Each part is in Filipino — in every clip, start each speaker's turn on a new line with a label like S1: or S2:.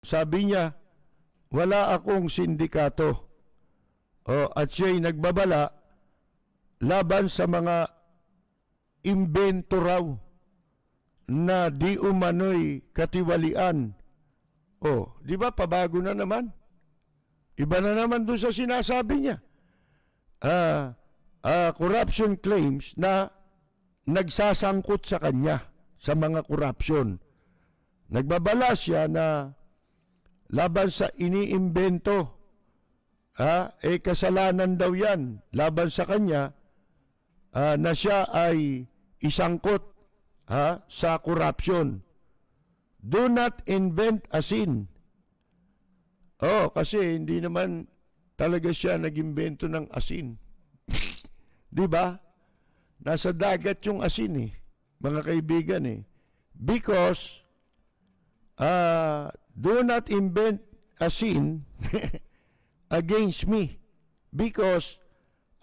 S1: Sabi niya, wala akong sindikato. At siya'y nagbabala laban sa mga imbento raw na di umano'y katiwalian. Di ba pabago na naman? Iba na naman doon sa sinasabi niya. Corruption claims na nagsasangkot sa kanya sa mga corruption. Nagbabala siya na laban sa iniimbento, kasalanan daw yan laban sa kanya na siya ay isangkot sa corruption. Do not invent a sin. Kasi hindi naman talaga siya nag-imbento ng asin. Di ba? Nasa dagat yung asin mga kaibigan Because do not invent a sin against me, because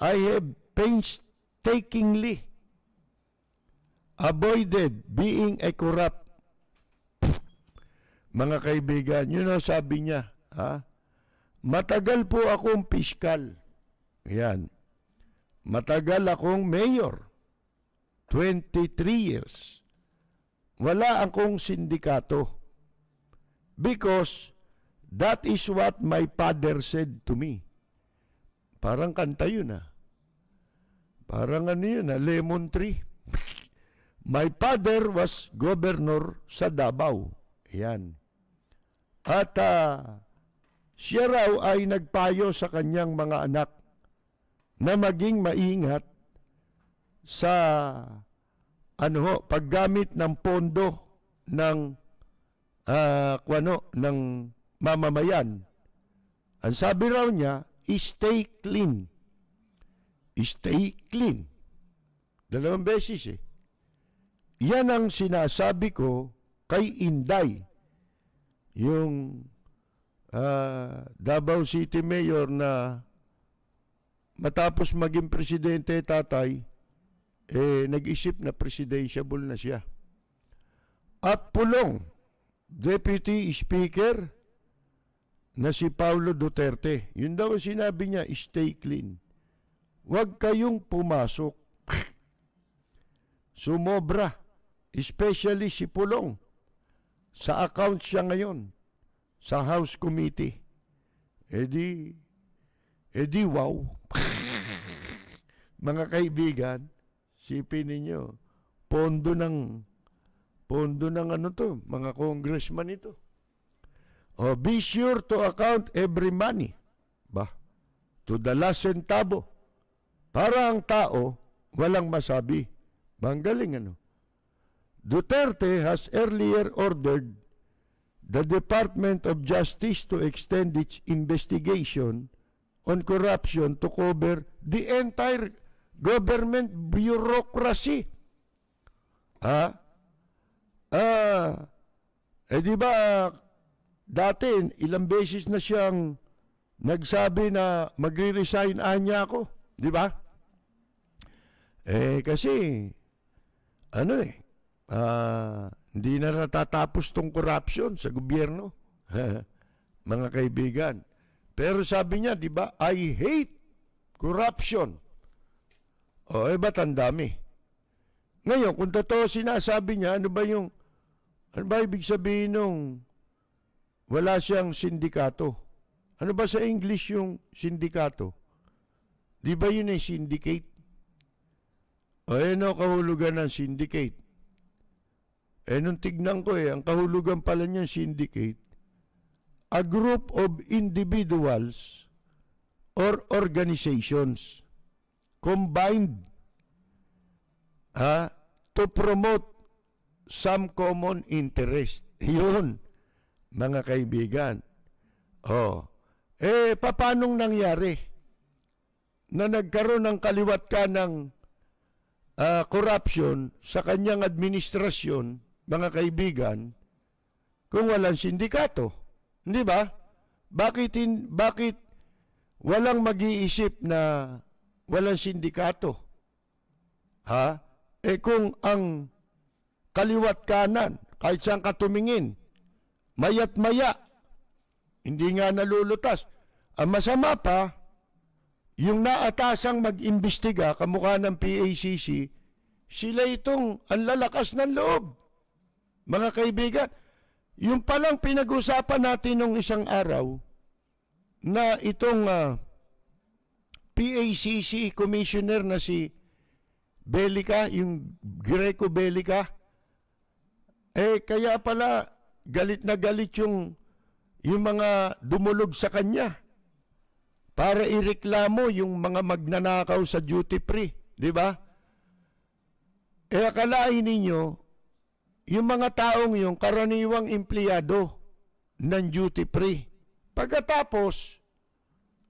S1: I have painstakingly avoided being a corrupt. Mga kaibigan, yun ang sabi niya. Matagal po akong piskal. Yan. Matagal akong mayor. 23 years. Wala akong sindikato. Because that is what my father said to me. Parang kanta yun Parang ano yun Lemon Tree. My father was governor sa Davao. Yan. At siya raw ay nagpayo sa kanyang mga anak na maging maingat sa paggamit ng pondo ng ng mamamayan. Ang sabi raw niya, stay clean. Stay clean. 2 beses Yan ang sinasabi ko kay Inday, yung Davao City Mayor na matapos maging presidente tatay, nag-isip na presidentiable na siya. At Pulong, Deputy Speaker na si Paulo Duterte. Yun daw sinabi niya, stay clean. Huwag kayong pumasok. Sumobra. Especially si Pulong. Sa account siya ngayon. Sa House Committee. Wow. Mga kaibigan, sipin ninyo, pondo ng mga congressman ito. Be sure to account every money. To the last centavo. Para ang tao, walang masabi. Manggaling Duterte has earlier ordered the Department of Justice to extend its investigation on corruption to cover the entire government bureaucracy. Di ba dati ilang beses na siyang nagsabi na magre-resign niya ako, di ba? Kasi hindi na natatapos tong corruption sa gobyerno. Mga kaibigan. Pero sabi niya, di ba, I hate corruption. Ba't ang dami? Ngayon, kung totoo sinasabi niya, ano ba ibig sabihin nung wala siyang sindikato? Ano ba sa English yung sindikato? Di ba yun ay syndicate? Kahulugan ng syndicate. Nung tignan ko ang kahulugan pala niyan syndicate, a group of individuals or organizations combined to promote some common interest. Yun, mga kaibigan. Paanong nangyari na nagkaroon ng kaliwat ka ng corruption sa kanyang administrasyon, mga kaibigan, kung walang sindikato? Hindi ba? Bakit walang mag-iisip na walang sindikato? Kung ang kaliwat kanan, kahit saan ka tumingin, mayat maya, Hindi nga nalulutas. Ang masama pa, yung naatasang mag-imbestiga, kamukha ng PACC, sila itong ang lalakas ng loob. Mga kaibigan, yung palang pinag-usapan natin nung isang araw, na itong PACC commissioner na si Belica, yung Greco Belica, kaya pala galit na galit yung mga dumulog sa kanya para ireklamo yung mga magnanakaw sa duty free, di ba? Akalain ninyo, yung mga taong yung karaniwang empleyado ng duty free. Pagkatapos,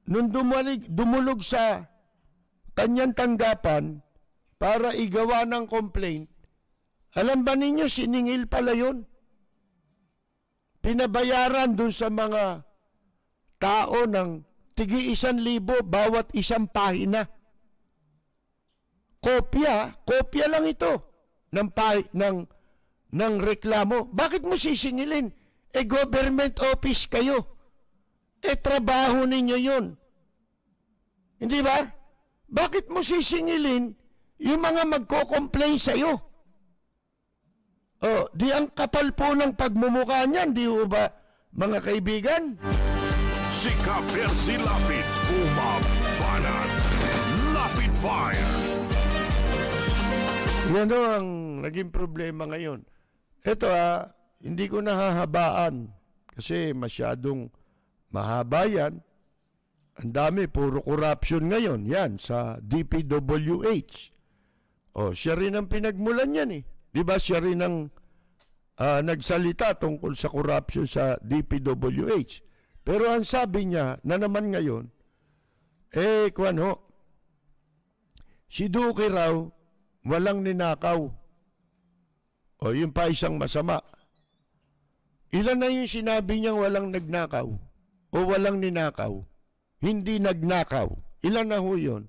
S1: nung dumulog sa kanyang tanggapan para igawa ng complaint, alam ba ninyo, siningil pala yun? Pinabayaran dun sa mga tao ng tigi 1,000 bawat isang pahina. Kopya lang ito ng reklamo. Bakit mo sisingilin? Government office kayo. Trabaho ninyo yun. Hindi ba? Bakit mo sisingilin yung mga magko-complain sa'yo? Di ang kapal po ng pagmumukha niyan, di ba, mga kaibigan?
S2: Si Kapersi Lapid, bumabanat. Lapid Fire.
S1: Yan ang naging problema ngayon. Ito hindi ko nahahabaan kasi masyadong mahaba yan. Ang dami, puro corruption ngayon. Yan, sa DPWH. Siya rin ang pinagmulan yan eh. Di ba siya rin ang nagsalita tungkol sa corruption sa DPWH. Pero ang sabi niya na naman ngayon, si Duque raw, walang ninakaw. Yun pa isang masama. Ilan na yung sinabi niyang walang nagnakaw o walang ninakaw? Hindi nagnakaw. Ilan na ho yun?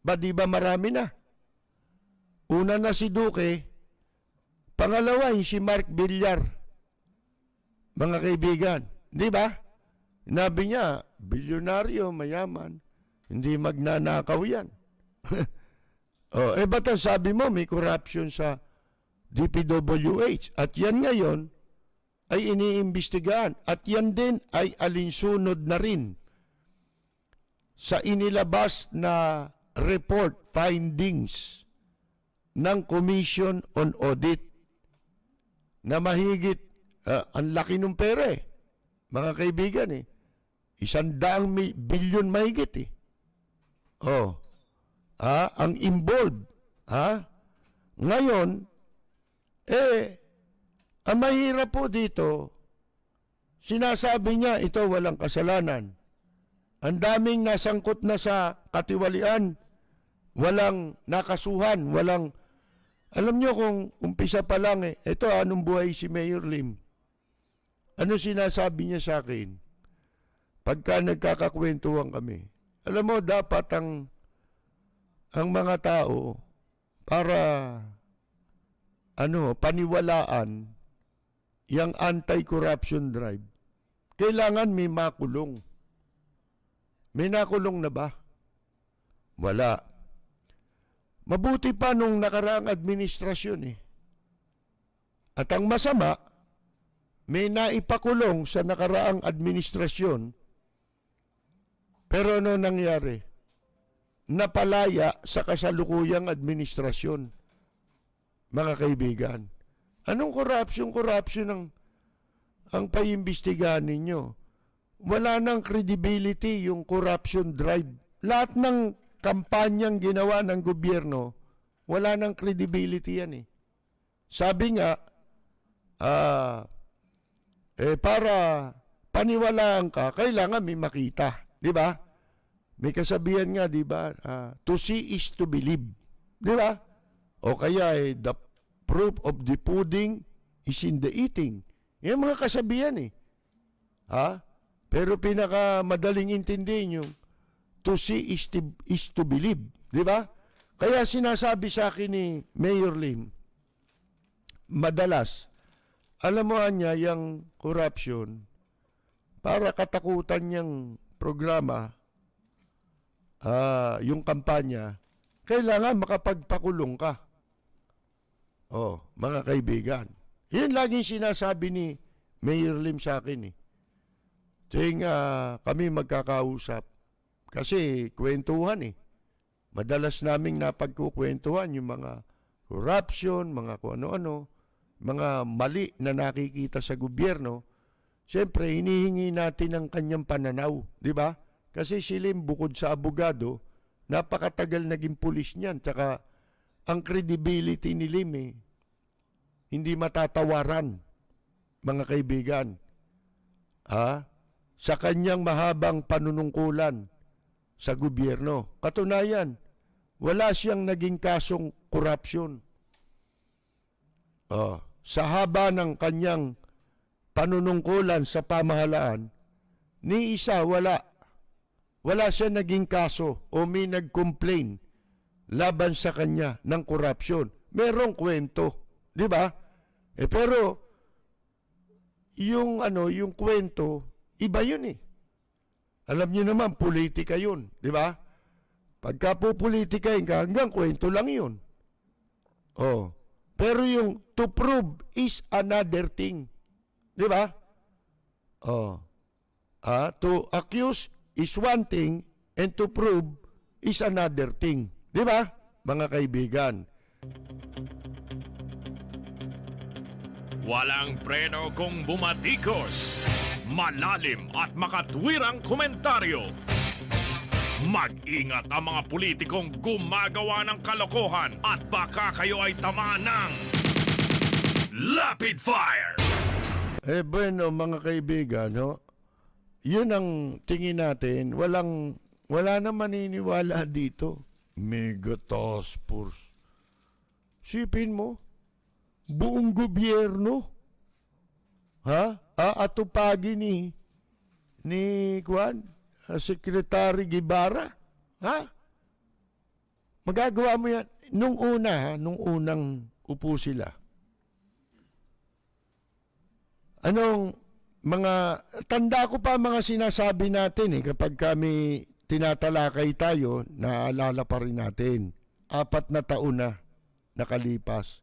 S1: Di ba marami na? Una na si Duque, pangalawa yung si Mark Villar. Mga kaibigan, di ba? Sinabi niya, bilyonaryo, mayaman, hindi magnanakaw yan. Ba't ang sabi mo may corruption sa DPWH? At yan ngayon ay iniimbestigahan. At yan din ay alinsunod na rin sa inilabas na report findings ng Commission on Audit na mahigit, ang laki ng pera mga kaibigan 100 bilyon mahigit ang involved. Ngayon, ang mahirap po dito, sinasabi niya ito walang kasalanan. Ang daming nasangkot na sa katiwalian, walang nakasuhan, walang, alam niyo kung umpisa pa lang ito anong buhay si Mayor Lim. Ano sinasabi niya sa akin? Pagka nagkakakwentuhan kami, alam mo, dapat ang mga tao para paniwalaan yung anti-corruption drive, kailangan may makulong. May nakulong na ba? Wala. Mabuti pa nung nakaraang administrasyon At ang masama, may naipakulong sa nakaraang administrasyon. Pero ano nangyari? Napalaya sa kasalukuyang administrasyon. Mga kaibigan, anong corruption ang paimbestigahan ninyo? Wala nang credibility yung corruption drive. Lahat ng kampanyang ginawa ng gobyerno, wala nang credibility yan Sabi nga, para paniwalaan ka, kailangan may makita. Di ba? May kasabihan nga, di ba? To see is to believe. Di ba? O kaya the proof of the pudding is in the eating. Yan mga kasabihan Pero pinakamadaling intindihin yung to see is to believe. Di ba? Kaya sinasabi sa akin ni Mayor Lim, madalas, alam mo niya, yung corruption, para katakutan niyang programa, yung kampanya, kailangan makapagpakulong ka. Oh, mga kaibigan. Yan laging sinasabi ni Mayor Lim sa akin eh. Tuwing kami magkakausap. Kasi kwentuhan eh. Madalas naming napagkukwentuhan yung mga corruption, mga kung ano-ano, mga mali na nakikita sa gobyerno. Siyempre, hinihingi natin ang kanyang pananaw. Di ba? Kasi si Lim, bukod sa abogado, napakatagal naging pulis niyan. Tsaka, ang credibility ni Lim hindi matatawaran, mga kaibigan. Sa kanyang mahabang panunungkulan sa gobyerno. Katunayan, wala siyang naging kasong korupsyon. Sa haba ng kanyang panunungkulan sa pamahalaan, ni isa wala siya naging kaso o may nag-complain laban sa kanya ng korupsyon. Merong kwento, di ba? Pero yung kwento, iba yun eh. Alam niyo naman, politika yun, di ba? Pagka po politikain ka, hanggang kwento lang yun. Pero yung to prove is another thing. Di ba? To accuse is one thing and to prove is another thing. Di ba, mga kaibigan?
S2: Walang preno kung bumatikos. Malalim at makatwirang komentaryo. Mag-ingat ang mga politikong gumagawa ng kalokohan at baka kayo ay tamaan ng Lapid Fire!
S1: Bueno, mga kaibigan, yun ang tingin natin. Wala na maniniwala dito. Mega task force. Sipin mo, buong gobyerno, aatupagi ni Secretary Guevara, magagawa mo yan. Nung unang upo sila, tanda ko pa mga sinasabi natin kapag kami tinatalakay tayo, naalala pa rin natin. 4 na taon na nakalipas.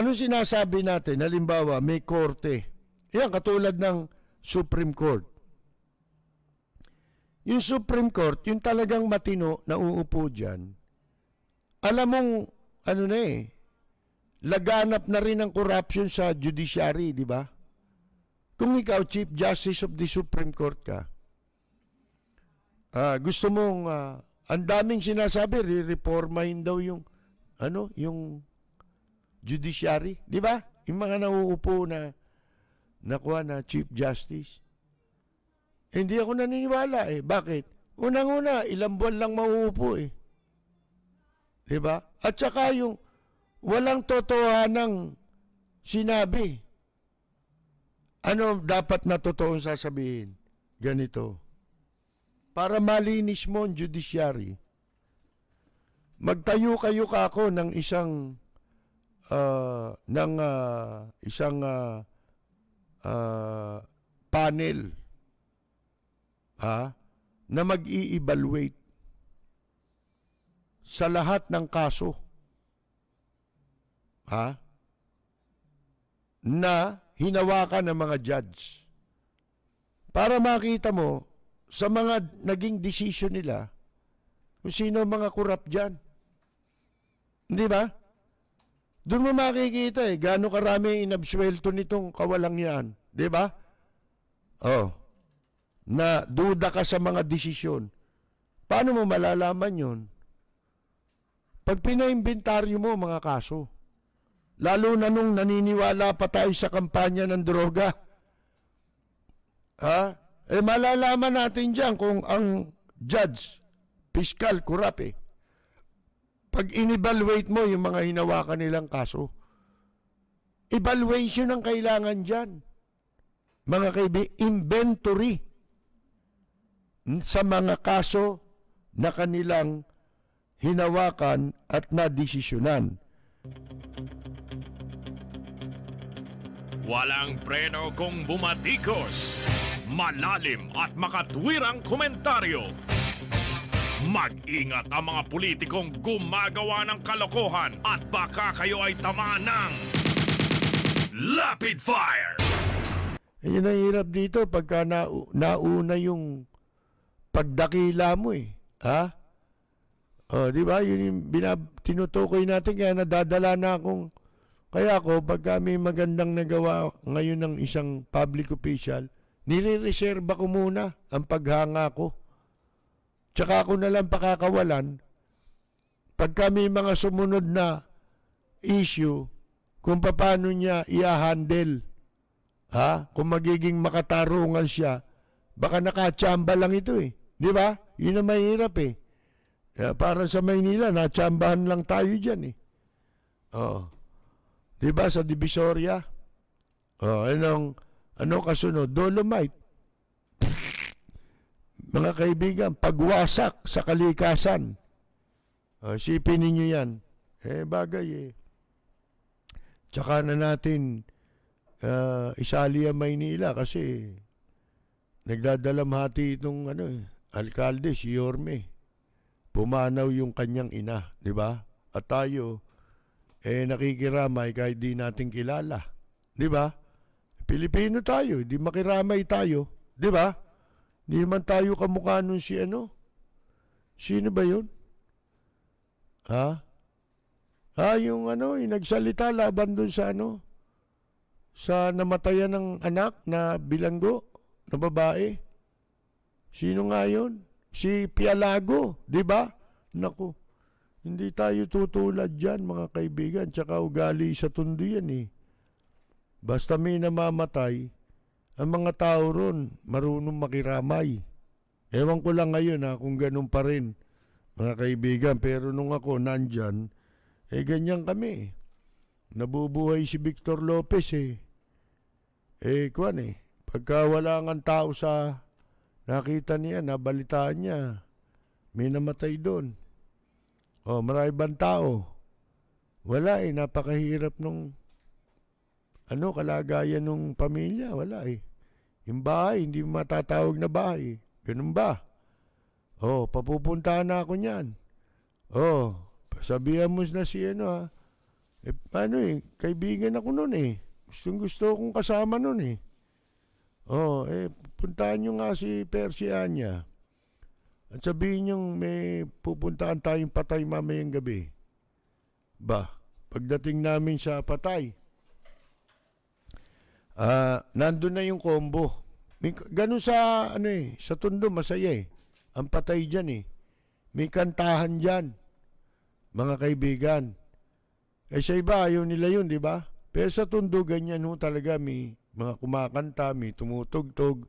S1: Ano sinasabi natin? Halimbawa, may korte. Yan, katulad ng Supreme Court. Yung Supreme Court, yung talagang matino na uupo dyan, alam mong, laganap na rin ang corruption sa judiciary, di ba? Kung ikaw, Chief Justice of the Supreme Court ka, gusto mong, ang daming sinasabi, re-reformahin daw yung judiciary, di ba? Yung mga nauupo na Chief Justice. Hindi ako naniniwala Bakit? Unang-una, ilang buwan lang mauupo di ba? At saka yung walang totohanang sinabi. Ano dapat na totoong sasabihin? Ganito. Para malinis mo ang judiciary, magtayo kayo kako ng isang panel na mag-i-evaluate sa lahat ng kaso na hinawakan ng mga judge para makita mo sa mga naging decision nila kung sino ang mga corrupt dyan. Hindi ba? Doon mo makikita gaano karami inabsuelto nitong kawalang yan. Di ba? Na duda ka sa mga desisyon. Paano mo malalaman yun? Pag pinaimbintaryo mo mga kaso, lalo na nung naniniwala pa tayo sa kampanya ng droga, malalaman natin dyan kung ang judge, fiscal, corrupt Pag in-evaluate mo yung mga hinawakan nilang kaso, evaluation ang kailangan dyan. Mga kaibigan, inventory sa mga kaso na kanilang hinawakan at nadesisyonan.
S2: Walang preno kung bumatikos. malalim at makatwirang komentaryo. Mag-ingat ang mga politikong gumagawa ng kalokohan at baka kayo ay tamaan ng Lapid Fire!
S1: Yun ang hirap dito pagka nauna yung pagdakila mo eh. Ha? O, di ba? Yun yung tinutukoy natin kaya nadadala na akong. Kaya ako, pagka may magandang nagawa ngayon ng isang public official, nire-reserva ko muna ang paghanga ko. Tsaka ako na lang pakakawalan pagka may mga sumunod na issue kung paano niya i-handle. Ha? Kung magiging makatarungan siya, baka nakatsamba lang ito eh. Di ba? Yun ang mahirap eh. Para sa Maynila, natsambahan lang tayo dyan eh. Oo. Di ba sa Divisoria? Oh, ano kasunod? Dolomite. Mga kaibigan, pagwasak sa kalikasan. Sipin ninyo yan. Bagay eh. Tsaka na natin isali ang Maynila kasi nagdadalamhati itong alkalde, si Yorme. Pumanaw yung kanyang ina, di ba? At tayo, nakikiramay kahit di natin kilala. Di ba? Pilipino tayo, di makiramay tayo. Di ba? Hindi naman tayo kamukha nun si Sino ba yun? Ha? Yung yung nagsalita laban dun sa sa namatayan ng anak na bilanggo na babae. Sino nga yun? Si Pialago, di ba? Naku, hindi tayo tutulad dyan, mga kaibigan. Tsaka ugali sa tundo yan eh. Basta may namamatay, ang mga tao ron marunong makiramay. Ewan ko lang ngayon kung ganun pa rin, mga kaibigan. Pero nung ako nandyan, ganyan kami. Nabubuhay si Victor Lopez eh. Pagka wala nga tao sa nakita niya, nabalitaan niya, may namatay doon. Marami bang tao? Wala napakahirap nung kalagayan nung pamilya. Wala Yung bahay, hindi matatawag na bahay. Ganun ba? Papupuntahan na ako niyan. Sabihan mo na si kaibigan ako nun gusto kong kasama nun puntahan nyo nga si Persianya. At sabihin nyo may pupuntahan tayong Patay mamayang gabi. Pagdating namin sa Patay, nandun na yung combo. Ganun sa sa Tondo masaya ang Patay dyan May kantahan dyan, mga kaibigan. Sa iba ayaw nila yun, di ba? Pero sa Tondo ganyan talaga, may mga kumakanta, may tumutugtog.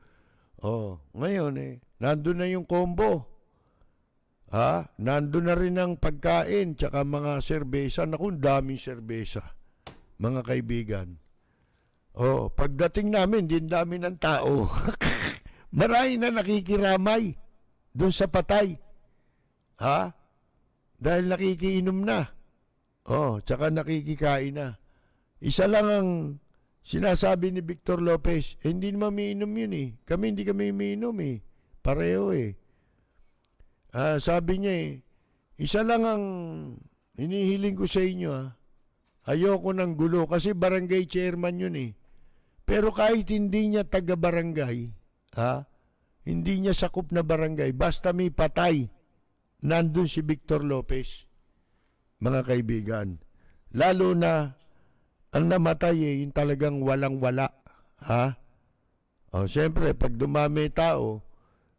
S1: Ngayon nandun na yung combo. Nandun na rin ang pagkain, tsaka mga serbesa. Naku, daming serbesa, mga kaibigan. Pagdating namin, din dami ng tao. Marami na nakikiramay doon sa Patay. Dahil nakikiinom na. Tsaka nakikikain na. Isa lang ang sinasabi ni Victor Lopez, hindi naman umiinom yun Kami hindi kami umiinom Pareho sabi niya isa lang ang hinihiling ko sa inyo ayoko ng gulo kasi barangay chairman yun Pero kahit hindi niya taga-barangay, hindi niya sakop na barangay, basta may patay, nandun si Victor Lopez, mga kaibigan. Lalo na, ang namatay yung talagang walang-wala. Siyempre, pag dumami tao,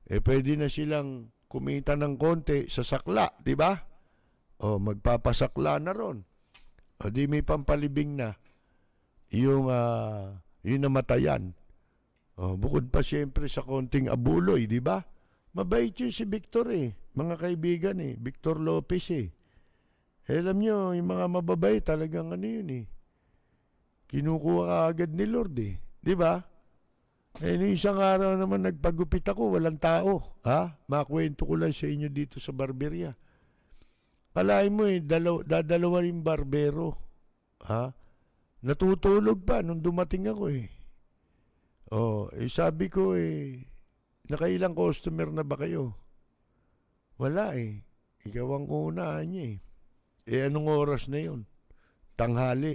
S1: pwede na silang kumita ng konti sa sakla, di ba? Magpapasakla na ron. Di may pampalibing na yung namatayan. Bukod pa siyempre sa konting abuloy, di ba? Mabait yun si Victor mga kaibigan Victor Lopez alam nyo, yung mga mababay talagang yun kinukuha ka agad ni Lord di ba? Isang araw naman nagpagupit ako, walang tao. Makwento ko lang sa inyo dito sa barberya. Kalahin mo dadalawa yung barbero. Natutulog pa nung dumating ako Oh, sabi ko nakailang customer na ba kayo? Wala Ikaw ang una niya anong oras na yun? Tanghali.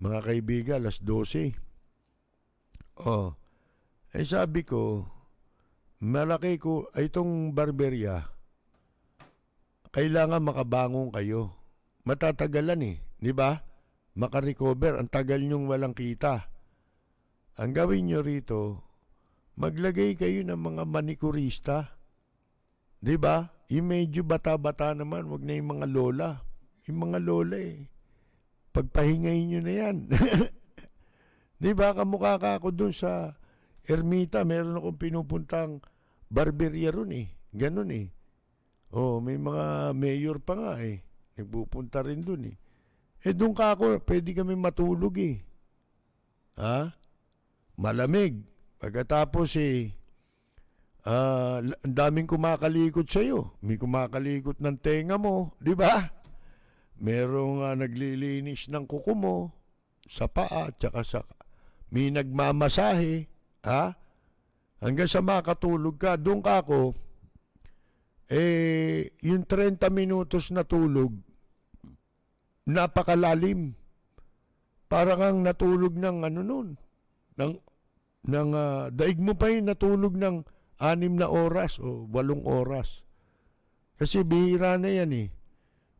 S1: Mga kaibigan, 12:00. Oh, sabi ko, malaki ko, itong barberya, kailangan makabangon kayo. Matatagalan di ba? Makarecover, ang tagal nyong walang kita. Ang gawin nyo rito, maglagay kayo ng mga manikurista. Di ba? Yung medyo bata-bata naman, wag na yung mga lola. Yung mga lola pagpahingayin nyo na yan. Di ba? Kamukha ka ako dun sa Ermita, meron akong pinupuntang barberya ron Ganun Oh, may mga mayor pa nga nagpupunta rin dun doon ka ako, pwede kami matulog Ha? Malamig. Pagkatapos ang daming kumakalikot sa'yo. May kumakalikot ng tenga mo, di ba? Merong naglilinis ng kuko mo sa paa, tsaka may nagmamasahe, ha? Hanggang sa makatulog ka, doon ka ako, yung 30 minutos na tulog, napakalalim. Para kang natulog ng daig mo pa natulog ng 6 na oras o 8 oras. Kasi bihira na yan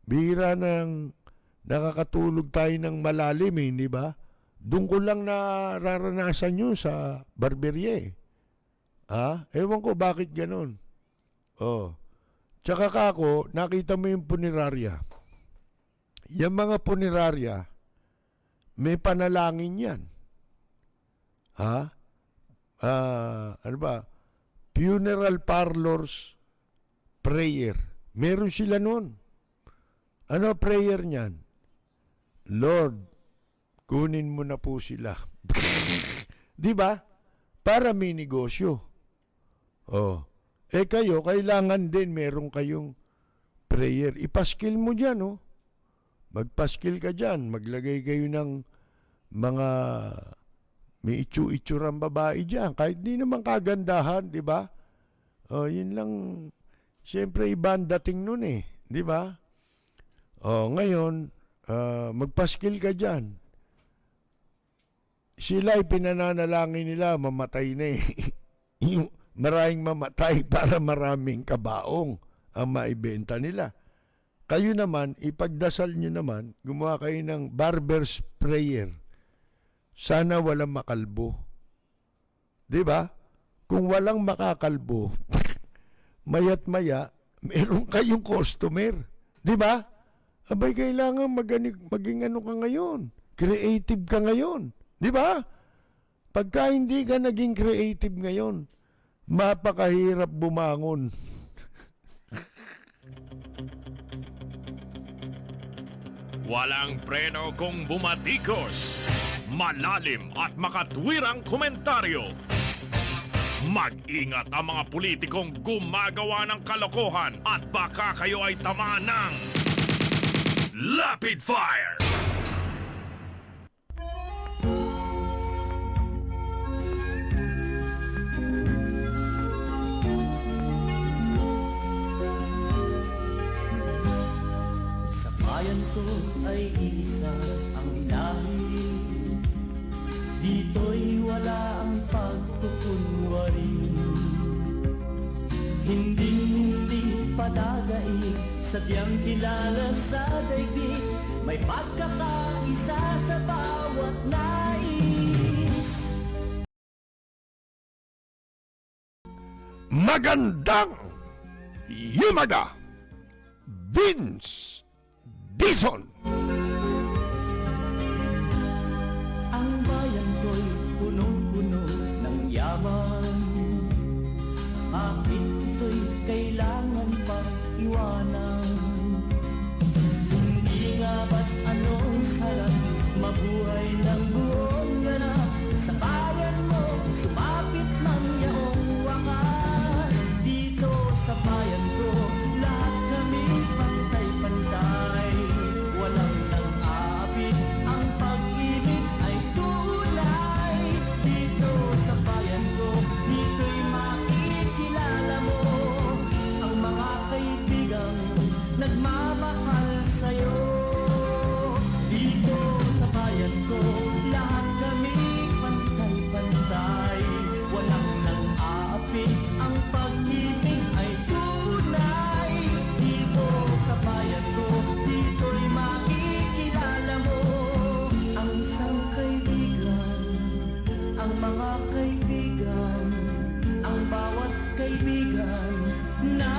S1: Bihira nang nakakatulog tayo ng malalim di ba? Doon ko lang nararanasan yun sa barberya Ha? Ewan ko bakit ganon. Oh. Tsaka kako, nakita mo yung punerarya. Yung mga punerarya, may panalangin yan. Ha? Ano ba? Funeral parlors prayer. Meron sila nun. Ano prayer niyan? Lord, kunin mo na po sila. Di ba? Para may negosyo. Oh. Kayo, kailangan din meron kayong prayer. Ipaskil mo dyan, Magpaskil ka dyan. Maglagay kayo ng mga may itsu-itsurang babae dyan. Kahit di naman kagandahan, di ba? Oh, yun lang. Siyempre, iba ang dating nun di ba? Oh, ngayon, magpaskil ka dyan. Sila pinananalangin nila, mamatay na Yung maraming mamatay para maraming kabaong ang maibenta nila. Kayo naman, ipagdasal nyo naman, gumawa kayo ng barber's prayer. Sana walang makalbo. Di ba? Kung walang makakalbo, mayat maya, meron kayong customer. Di ba? Abay, kailangan maging ano ka ngayon. Creative ka ngayon. Di ba? Pagka hindi ka naging creative ngayon, mapakahirap bumangon.
S2: Walang preno kung bumatikos. Malalim at makatwirang komentaryo. Mag-ingat ang mga politikong gumagawa ng kalokohan at baka kayo ay tamaan ng Lapid Fire!
S3: Bayan ko ay isa ang lahi. Dito'y wala ang pagkukunwari. Hindi padagay, sadyang kilala sa daigdig. May pagkakaisa sa bawat nais.
S1: Magandang Yumaga, Vince Dizon.
S3: Ang bayan ko'y punong-puno ng yaman. Bakit ito'y kailangan pang iwanan? Hindi nga ba't anong sarap mabuhay ng buong ganap? Sa bayan mo, sumapit ng yaong wakas. Dito sa bayan ko, lahat kami pantay-pantay. Walang nang-aapit, ang pag-ibig ay tulay. Dito sa ang mga kaibigan, ang bawat kaibigan na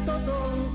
S3: totoong